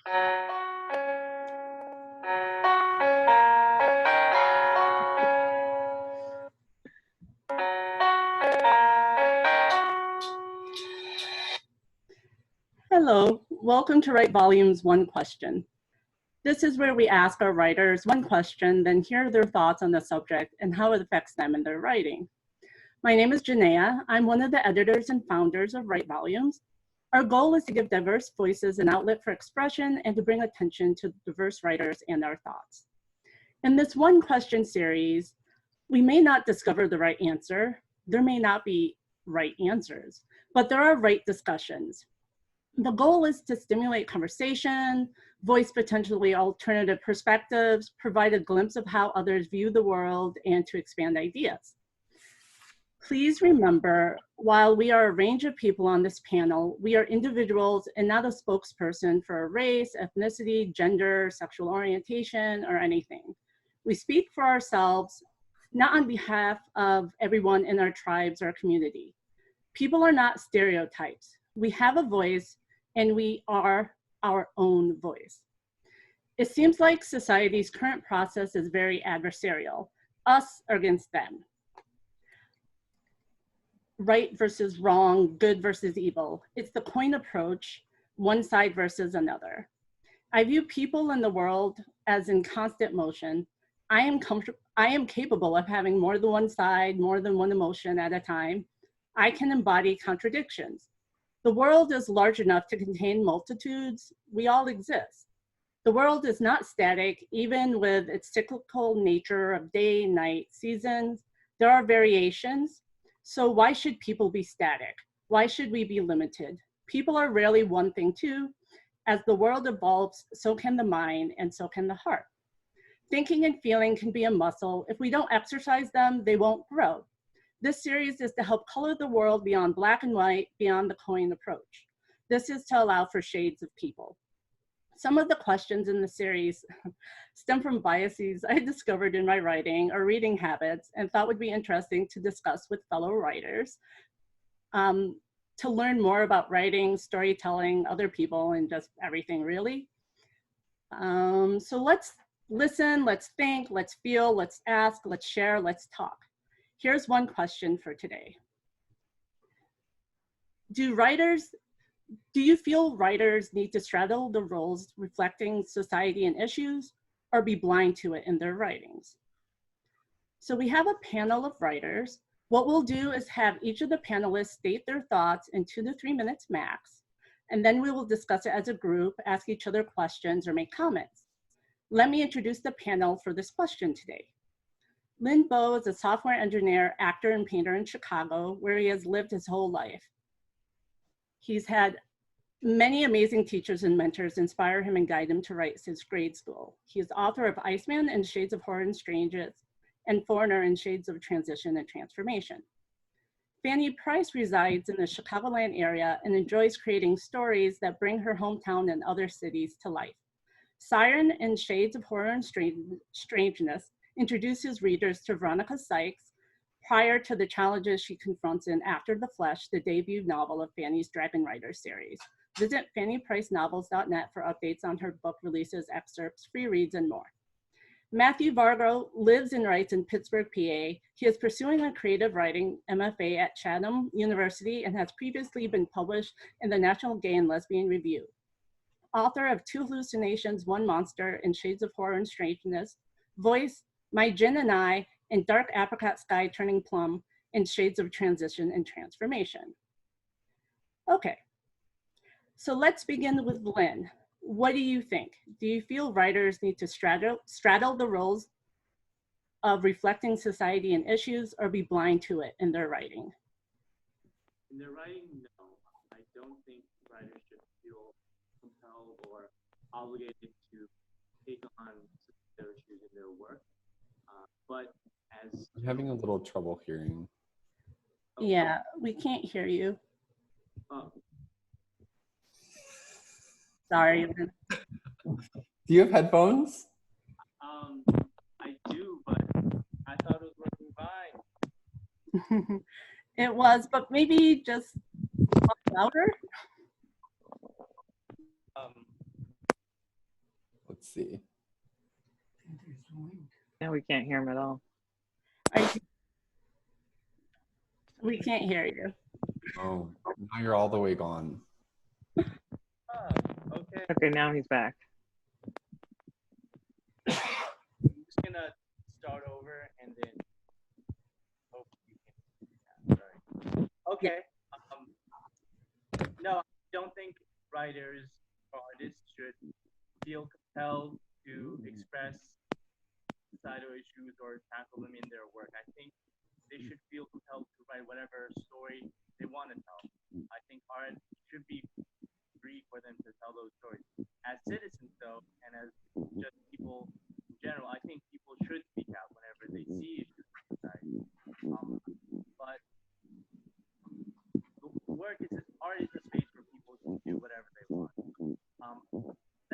Hello, welcome to Write Volumes One Question. This is where we ask our writers one question, then hear their thoughts on the subject and how it affects them in their writing. My name is Janaea. I'm one of the editors and founders of Write Volumes. Our goal is to give diverse voices an outlet for expression and to bring attention to diverse writers and our thoughts. In this one question series, we may not discover the right answer. There may not be right answers, but there are right discussions. The goal is to stimulate conversation, voice potentially alternative perspectives, provide a glimpse of how others view the world, and to expand ideas. Please remember, while we are a range of people on this panel, we are individuals and not a spokesperson for a race, ethnicity, gender, sexual orientation, or anything. We speak for ourselves, not on behalf of everyone in our tribes or community. People are not stereotypes. We have a voice, and we are our own voice. It seems like society's current process is very adversarial, us against them. Right versus wrong, good versus evil. It's the coin approach, one side versus another. I view people in the world as in constant motion. I am capable of having more than one side, more than one emotion at a time. I can embody contradictions. The world is large enough to contain multitudes. We all exist. The world is not static, even with its cyclical nature of day, night, seasons. There are variations. So why should people be static? Why should we be limited? People are rarely one thing too. As the world evolves, so can the mind and so can the heart. Thinking and feeling can be a muscle. If we don't exercise them, they won't grow. This series is to help color the world beyond black and white, beyond the coin approach. This is to allow for shades of people. Some of the questions in the series stem from biases I discovered in my writing or reading habits and thought would be interesting to discuss with fellow writers, to learn more about writing, storytelling, other people, and just everything really. So let's listen, let's think, let's feel, let's ask, let's share, let's talk. Here's one question for today. Do you feel writers need to straddle the roles reflecting society and issues, or be blind to it in their writings? So we have a panel of writers. What we'll do is have each of the panelists state their thoughts in 2 to 3 minutes max, and then we will discuss it as a group, ask each other questions, or make comments. Let me introduce the panel for this question today. Lin Bo is a software engineer, actor, and painter in Chicago, where he has lived his whole life. He's had many amazing teachers and mentors inspire him and guide him to write since grade school. He is author of Iceman and Shades of Horror Strangeness, and Foreigner in Shades of Transition and Transformation. Fannie Price resides in the Chicagoland area and enjoys creating stories that bring her hometown and other cities to life. Siren in Shades of Horror and Strangeness introduces readers to Veronica Sykes prior to the challenges she confronts in After the Flesh, the debut novel of Fannie's Dragon Rider series. Visit fanniepricenovels.net for updates on her book releases, excerpts, free reads, and more. Matthew Vargo lives and writes in Pittsburgh, PA. He is pursuing a creative writing MFA at Chatham University and has previously been published in the National Gay and Lesbian Review. Author of Two Hallucinations, One Monster, in Shades of Horror and Strangeness, Voice, My Gin and I, and Dark Apricot Sky Turning Plum, in Shades of Transition and Transformation. Okay, so let's begin with Lin. What do you think? Do you feel writers need to straddle the roles of reflecting society and issues, or be blind to it in their writing? In their writing, no. I don't think writers should feel compelled or obligated to take on their issues in their work. But as I'm having a little trouble hearing. Yeah, we can't hear you. Oh. Sorry. Do you have headphones? I do, but I thought it was working fine. It was, but maybe just talk louder. Let's see. Now we can't hear him at all. We can't hear you. Oh, now you're all the way gone. Okay. Okay, now he's back. I'm just gonna start over and then hope you can. Sorry. Okay. No, I don't think writers or artists should feel compelled to express societal issues or tackle them in their work. I think they should feel compelled to write whatever story they want to tell. I think art should be free for them to tell those stories. As citizens, though, and as just people in general, I think people should speak out whenever they see issues in society. But art is a space for people to do whatever they want.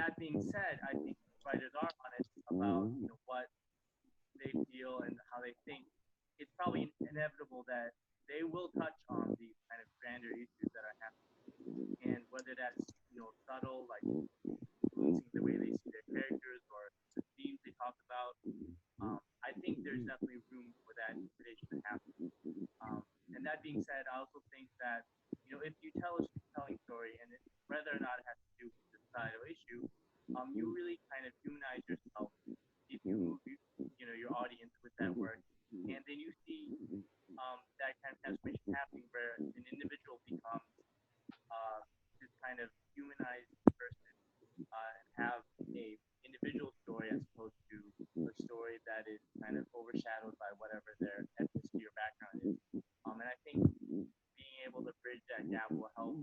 That being said, I think writers are honest about what they feel and how they think. It's probably inevitable that they will touch on these kind of grander issues that are happening, and whether that's subtle, like influencing the way they see their characters or the themes they talk about. I think there's definitely room for that inspiration to happen. And that being said, I also think that if you tell a compelling story, and whether or not it has to do with the societal issue, you really kind of humanize yourself if you move your audience with that work, and then you see that kind of transformation happening where an individual becomes this kind of humanized person and have a individual story as opposed to a story that is kind of overshadowed by whatever their ethnicity or background is. And I think being able to bridge that gap will help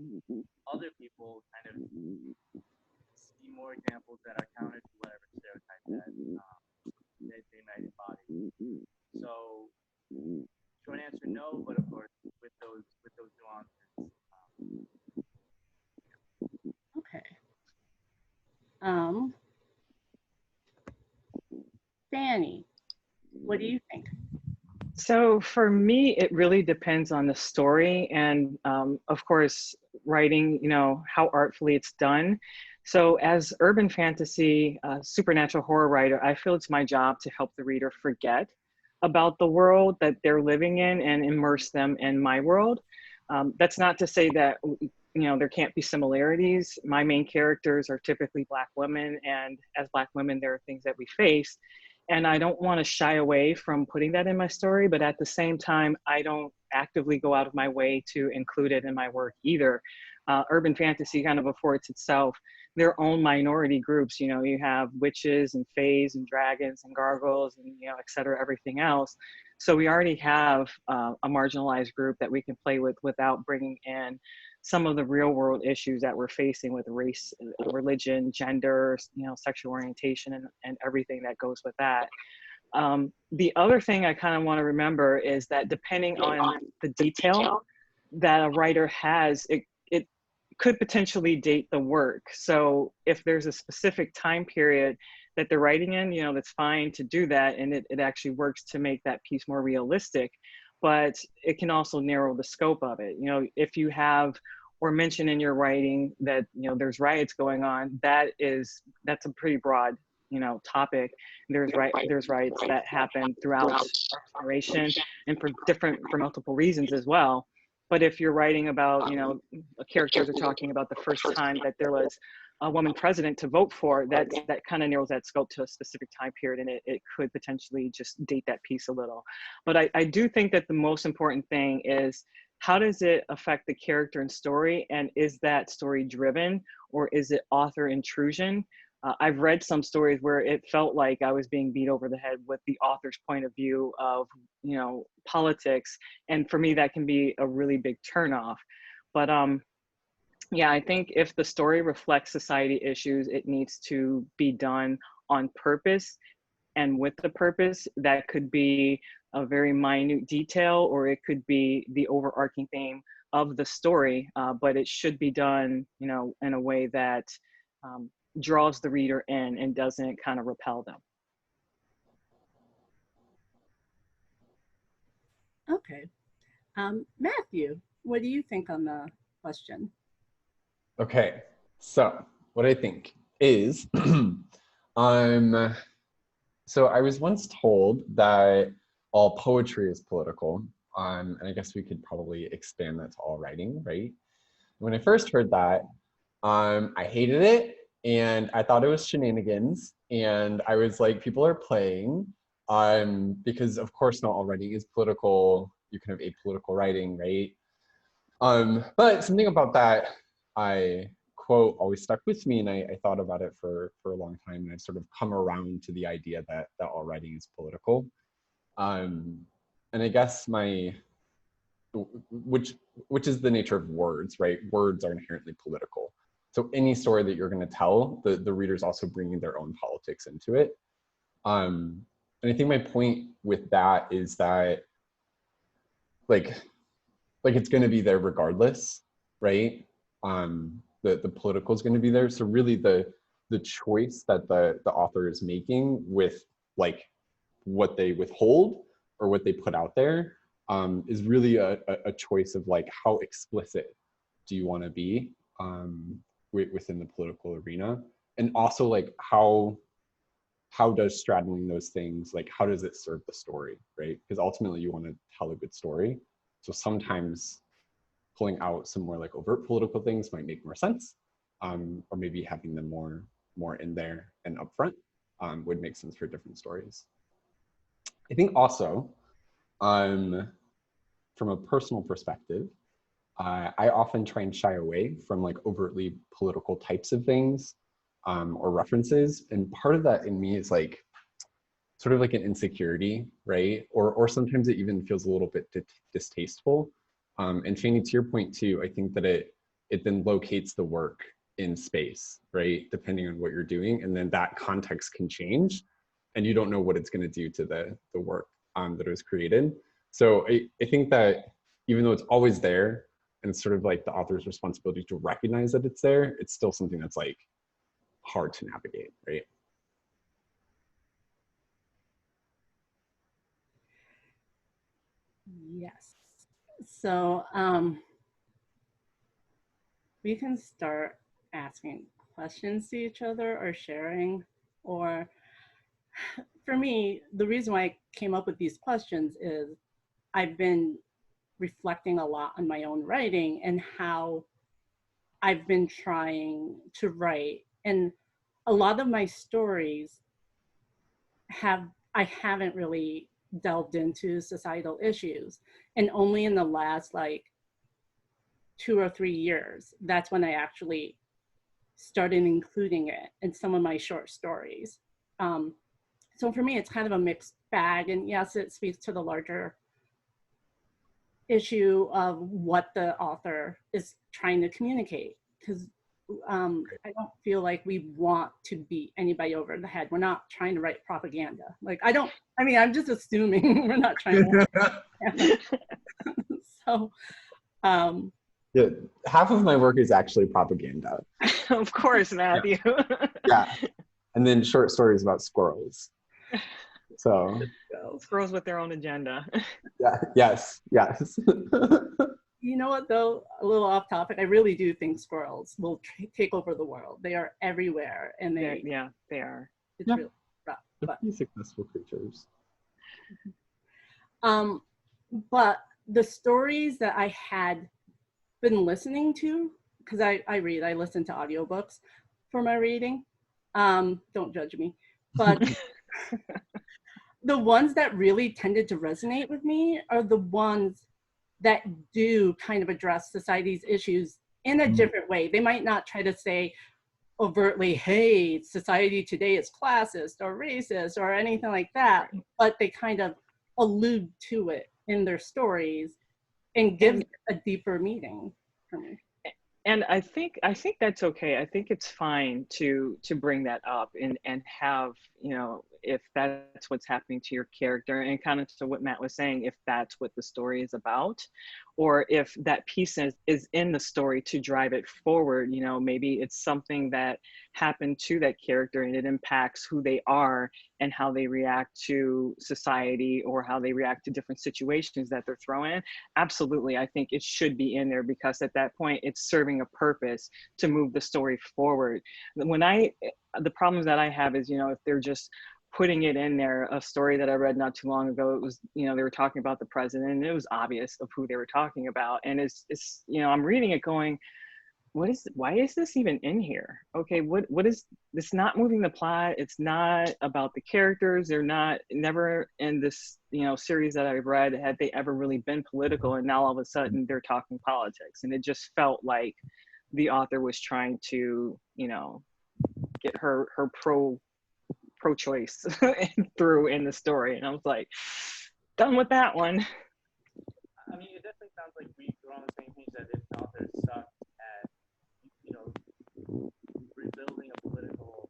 other people kind of see more examples that are counter to whatever stereotype that they might embody. So, short answer, no, but of course, with those nuances. Okay. Fannie, what do you think? So for me, it really depends on the story and of course, writing, how artfully it's done. So as urban fantasy, supernatural horror writer, I feel it's my job to help the reader forget about the world that they're living in and immerse them in my world. That's not to say that, there can't be similarities. My main characters are typically Black women, and as Black women, there are things that we face. And I don't want to shy away from putting that in my story, but at the same time, I don't actively go out of my way to include it in my work either. Urban fantasy kind of affords itself their own minority groups. You have witches and fays and dragons and gargoyles and, et cetera, everything else. So we already have a marginalized group that we can play with without bringing in some of the real world issues that we're facing with race, religion, gender, sexual orientation, and everything that goes with that. The other thing I kind of want to remember is that depending on the detail that a writer has, it could potentially date the work. So if there's a specific time period that they're writing in, that's fine to do that. And it actually works to make that piece more realistic, but it can also narrow the scope of it. If you have or mention in your writing that, there's riots going on, that's a pretty broad, topic. There's riots that happen throughout generation and for multiple reasons as well. But if you're writing about, characters are talking about the first time that there was a woman president to vote for, that kind of narrows that scope to a specific time period, and it could potentially just date that piece a little. But I do think that the most important thing is, how does it affect the character and story? And is that story driven, or is it author intrusion? I've read some stories where it felt like I was being beat over the head with the author's point of view of, politics. And for me, that can be a really big turnoff. But yeah, I think if the story reflects society issues, it needs to be done on purpose and with the purpose. That could be a very minute detail, or it could be the overarching theme of the story, but it should be done, in a way that draws the reader in and doesn't kind of repel them. Okay. Matthew, what do you think on the question? Okay, so what I think is So I was once told that all poetry is political, and I guess we could probably expand that to all writing, right? When I first heard that, I hated it, and I thought it was shenanigans, and I was like, people are playing, because of course not all writing is political. You can have apolitical writing, right? But something about that quote always stuck with me, and I thought about it for a long time, and I've sort of come around to the idea that all writing is political. And I guess which is the nature of words, right? Words are inherently political. So any story that you're going to tell, the reader's also bringing their own politics into it. And I think my point with that is that like it's going to be there regardless, right? The political is going to be there. So really the choice that the author is making with like what they withhold or what they put out there is really a choice of like how explicit do you want to be within the political arena, and also like how does straddling those things, like how does it serve the story, right? Because ultimately you want to tell a good story. So sometimes pulling out some more like overt political things might make more sense, or maybe having them more in there and upfront would make sense for different stories. I think also, from a personal perspective, I often try and shy away from like overtly political types of things or references. And part of that in me is like sort of like an insecurity, right? Or sometimes it even feels a little bit distasteful. And Fannie, to your point too, I think that it then locates the work in space, right? Depending on what you're doing. And then that context can change and you don't know what it's going to do to the work that was created. So I think that even though it's always there, and it's sort of like the author's responsibility to recognize that it's there, it's still something that's like hard to navigate, right? Yes. So we can start asking questions to each other or sharing. Or for me, the reason why I came up with these questions is I've been reflecting a lot on my own writing and how I've been trying to write. And a lot of my stories I haven't really delved into societal issues. And only in the last like 2 or 3 years, that's when I actually started including it in some of my short stories. So for me, it's kind of a mixed bag. And yes, it speaks to the larger issue of what the author is trying to communicate. Because I don't feel like we want to beat anybody over the head. We're not trying to write propaganda. Like, I'm just assuming we're not trying to. So, yeah, half of my work is actually propaganda. Of course, Matthew. Yeah. And then short stories about squirrels. So squirrels with their own agenda. Yeah, yes. you know what though, a little off topic, I really do think squirrels will take over the world. They are everywhere and they are. It's really rough. They're pretty successful creatures. But the stories that I had been listening to, because I listen to audiobooks for my reading. Don't judge me. But the ones that really tended to resonate with me are the ones that do kind of address society's issues in a different way. They might not try to say overtly, hey, society today is classist or racist or anything like that, but they kind of allude to it in their stories and give a deeper meaning for me. And I think that's okay. I think it's fine to bring that up and have, if that's what's happening to your character, and kind of to what Matt was saying, if that's what the story is about, or if that piece is in the story to drive it forward. You know, maybe it's something that happened to that character and it impacts who they are and how they react to society, or how they react to different situations that they're thrown in. Absolutely, I think it should be in there, because at that point it's serving a purpose to move the story forward. The problems that I have is, you know, if they're just putting it in there. A story that I read not too long ago, it was, you know, they were talking about the president, and it was obvious of who they were talking about. And it's, you know, I'm reading it going, why is this even in here? Okay, what is this? Not moving the plot. It's not about the characters. They're not, never in this, you know, series that I've read had they ever really been political, and now all of a sudden they're talking politics. And it just felt like the author was trying to, you know, get her pro-choice through in the story. And I was like, done with that one. I mean, it definitely sounds like we're on the same page, that if the author sucks at, you know, rebuilding a political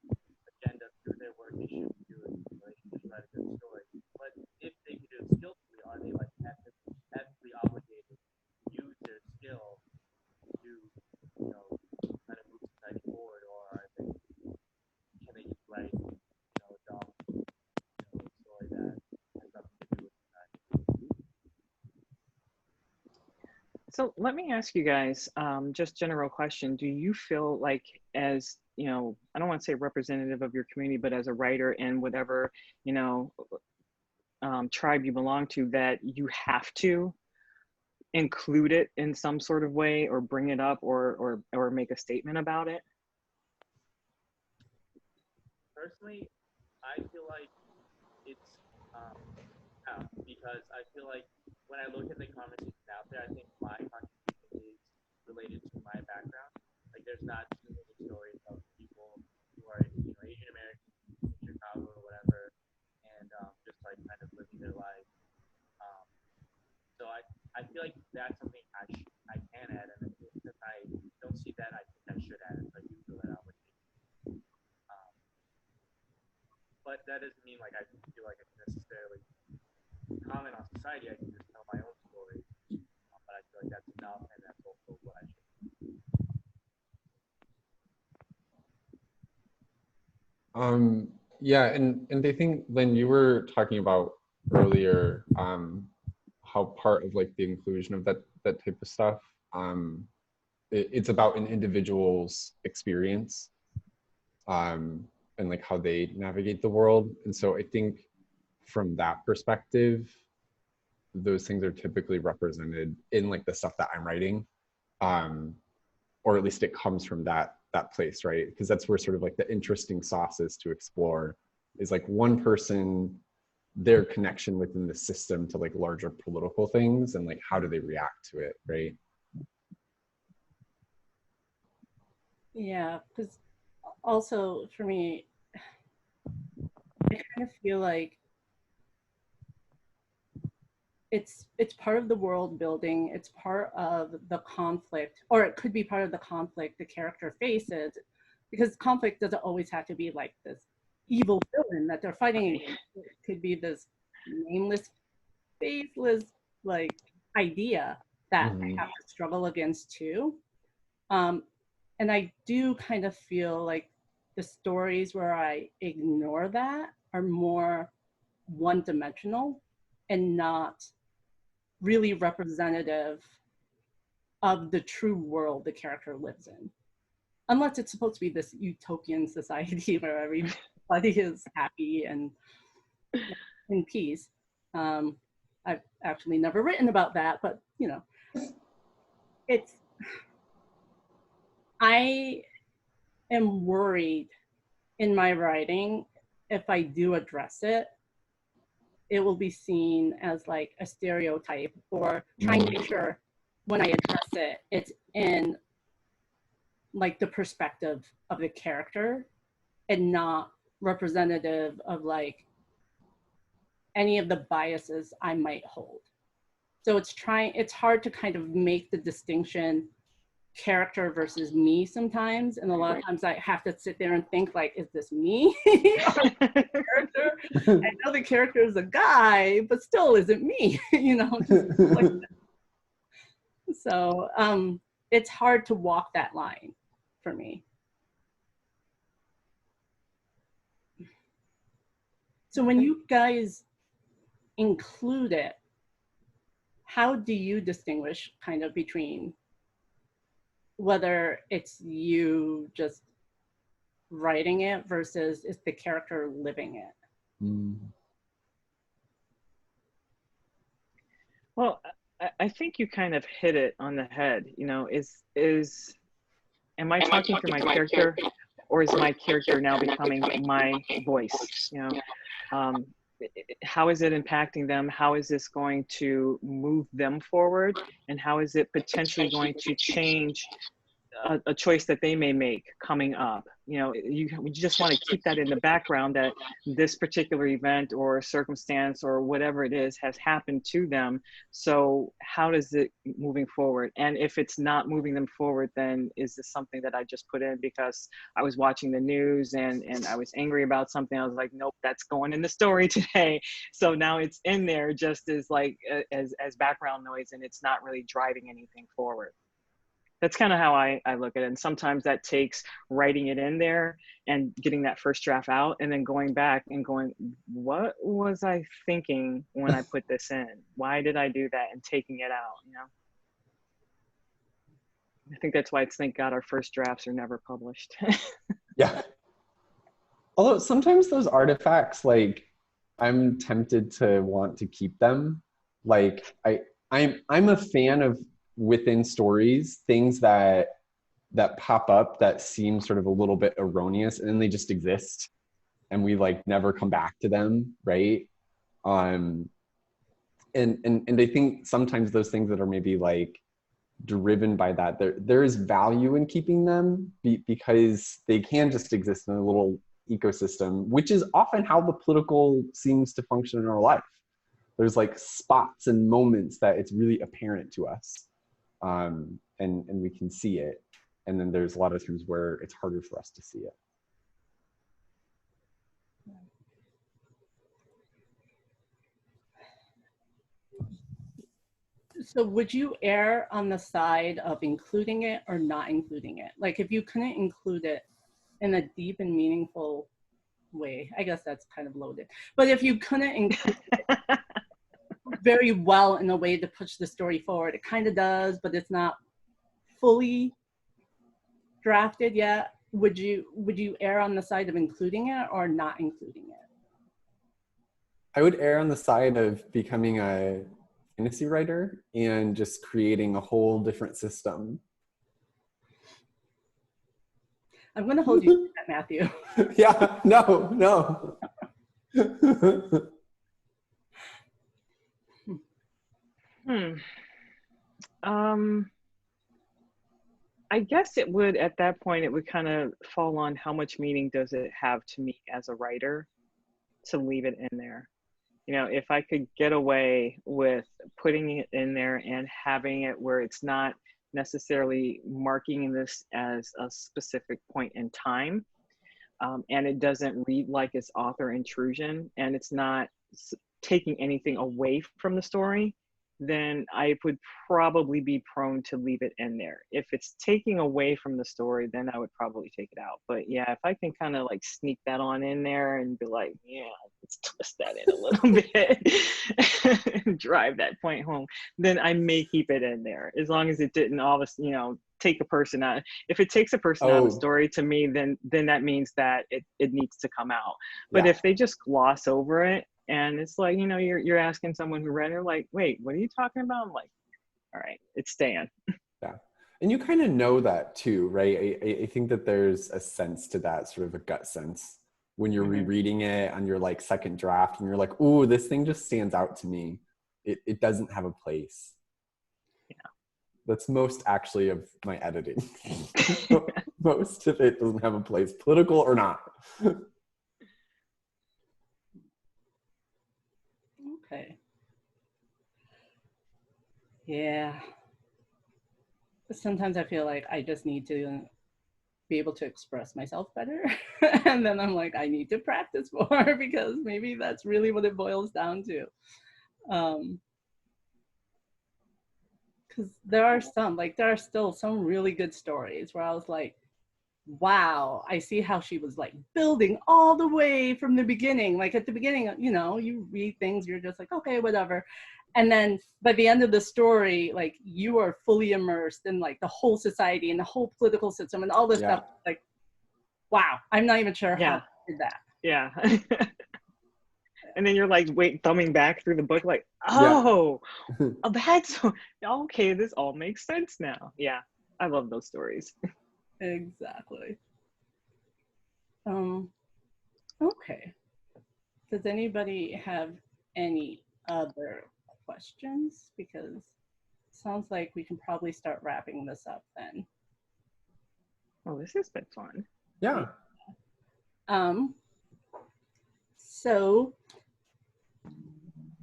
agenda through their work, they should do it. You know, they should just write a good story. But if they can do it skillfully, are they like ethically obligated to use their skill to, you know, kind of move society forward, or can they just write, you know, a dumb, you know, story that has nothing to do with society? So let me ask you guys, just general question. Do you feel like, as, you know, I don't want to say representative of your community, but as a writer in whatever, you know, tribe you belong to, that you have to include it in some sort of way, or bring it up, or make a statement about it? Personally, I feel like it's because I feel like when I look at the conversation out there, I think my contribution is related to my background. Like, there's not too many stories of people who are, you know, Asian American in Chicago or whatever, and just like kind of living their life. Um, so I feel like that's something I can add, and since I don't see that, I think I should add it. So I do feel that obligation. Um, but that doesn't mean like I feel like I can necessarily comment on society. I can just tell my own story, but I feel like that's enough, and that's also what I should. Yeah, and I think, Lynn, you were talking about earlier how part of like the inclusion of that type of stuff, it's about an individual's experience, and like how they navigate the world. And so I think from that perspective, those things are typically represented in like the stuff that I'm writing, or at least it comes from that place, right? Because that's where sort of like the interesting sauce is to explore, is like one person, their connection within the system to like larger political things, and like how do they react to it, right? Yeah, because also for me, I kind of feel like it's part of the world building, it's part of the conflict, or it could be part of the conflict the character faces, because conflict doesn't always have to be like this evil villain that they're fighting against. It could be this nameless, faceless like idea that they have to struggle against too. And I do kind of feel like the stories where I ignore that are more one-dimensional and not really representative of the true world the character lives in. Unless it's supposed to be this utopian society where everybody is happy and in peace. I've actually never written about that, but you know, I am worried in my writing, if I do address it, it will be seen as like a stereotype, or trying to make sure when I address it, it's in like the perspective of the character and not representative of like any of the biases I might hold. So it's hard to kind of make the distinction character versus me sometimes, and a lot of times I have to sit there and think like, is this me? Character? I know the character is a guy, but still isn't me, you know, just like that. So it's hard to walk that line for me. So when you guys include it, how do you distinguish kind of between whether it's you just writing it versus is the character living it? Mm. Well, I think you kind of hit it on the head. You know, am I talking through my character, or is my character now becoming my voice? You know, how is it impacting them? How is this going to move them forward? And how is it potentially going to change a choice that they may make coming up? You know, we just want to keep that in the background, that this particular event or circumstance or whatever it is has happened to them. So how does it moving forward? And if it's not moving them forward, then is this something that I just put in because I was watching the news and I was angry about something? I was like, nope, that's going in the story today. So now it's in there just as like as background noise, and it's not really driving anything forward. That's kind of how I look at it. And sometimes that takes writing it in there and getting that first draft out and then going back and going, what was I thinking when I put this in? Why did I do that? And taking it out, you know? I think that's why it's, thank God, our first drafts are never published. Yeah. Although sometimes those artifacts, like, I'm tempted to want to keep them. Like, I'm a fan of, within stories, things that pop up that seem sort of a little bit erroneous, and then they just exist and we like never come back to them, right? And I think sometimes those things that are maybe like driven by that, there is value in keeping them because they can just exist in a little ecosystem, which is often how the political seems to function in our life. There's like spots and moments that it's really apparent to us. And we can see it. And then there's a lot of times where it's harder for us to see it. So would you err on the side of including it or not including it? Like if you couldn't include it in a deep and meaningful way, I guess that's kind of loaded, but if you couldn't include it very well in a way to push the story forward, it kind of does, but it's not fully drafted yet, would you err on the side of including it or not including it? I would err on the side of becoming a fantasy writer and just creating a whole different system. I'm going to hold you to that, Matthew. Yeah, no. I guess it would, at that point, it would kind of fall on how much meaning does it have to me as a writer to leave it in there. You know, if I could get away with putting it in there and having it where it's not necessarily marking this as a specific point in time, and it doesn't read like it's author intrusion, and it's not taking anything away from the story, then I would probably be prone to leave it in there. If it's taking away from the story, then I would probably take it out. But yeah, if I can kind of like sneak that on in there and be like, yeah, let's twist that in a little bit and drive that point home, then I may keep it in there, as long as it didn't obviously, you know, take a person out. If it takes a person out of the story, to me, then that means that it needs to come out. But if they just gloss over it, and it's like, you know, you're asking someone who read it, like, wait, what are you talking about? I'm like, all right, it's staying. Yeah. And you kind of know that too, right? I think that there's a sense to that, sort of a gut sense when you're rereading it on your like second draft and you're like, ooh, this thing just stands out to me. It doesn't have a place. Yeah. That's most actually of my editing. Most of it doesn't have a place, political or not. Okay. Yeah. sometimes I feel like I just need to be able to express myself better. And then I'm like, I need to practice more because maybe that's really what it boils down to. Because there are still some really good stories where I was like, wow, I see how she was like building all the way from the beginning. Like at the beginning, you know, you read things, you're just like, okay, whatever. And then by the end of the story, like you are fully immersed in like the whole society and the whole political system and all this stuff. Like, wow, I'm not even sure how I did that. Yeah. And then you're like, thumbing back through the book, like, oh, that's okay. This all makes sense now. Yeah, I love those stories. Exactly. Okay. Does anybody have any other questions? Because it sounds like we can probably start wrapping this up then. Oh, this has been fun. Yeah. So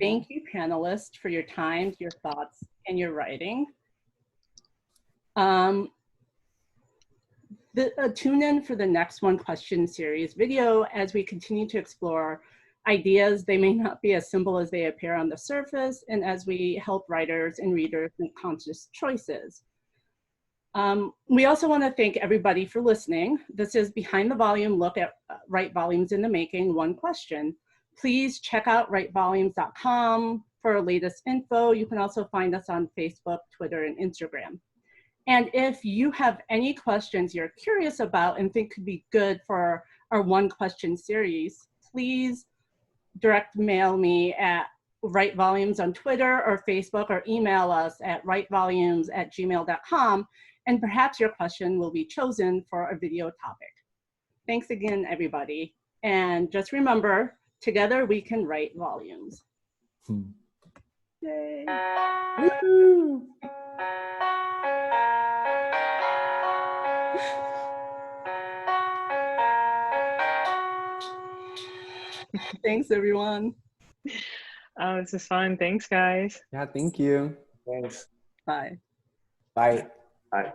thank you, panelists, for your time, your thoughts, and your writing. Tune in for the next One Question series video as we continue to explore ideas. They may not be as simple as they appear on the surface, and as we help writers and readers make conscious choices. We also want to thank everybody for listening. This is Behind the Volume Look at Write Volumes in the Making, One Question. Please check out writevolumes.com for our latest info. You can also find us on Facebook, Twitter, and Instagram. And if you have any questions you're curious about and think could be good for our One Question series, please direct mail me at Write Volumes on Twitter or Facebook, or email us at writevolumes@gmail.com, and perhaps your question will be chosen for a video topic. Thanks again, everybody. And just remember, together we can write volumes. Yay. Woo-hoo. Thanks, everyone. Oh, this is fun. Thanks, guys. Yeah, thank you. Thanks. Bye. Bye. Bye.